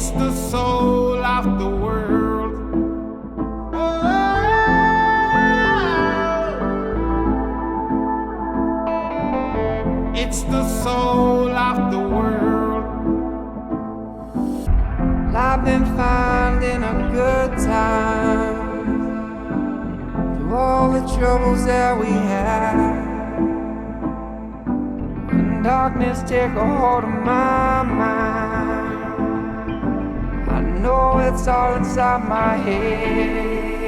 It's the soul of the world. Oh, it's the soul of the world. I've been finding a good time through all the troubles that we had. When darkness take a hold of my mind, I know it's all inside my head.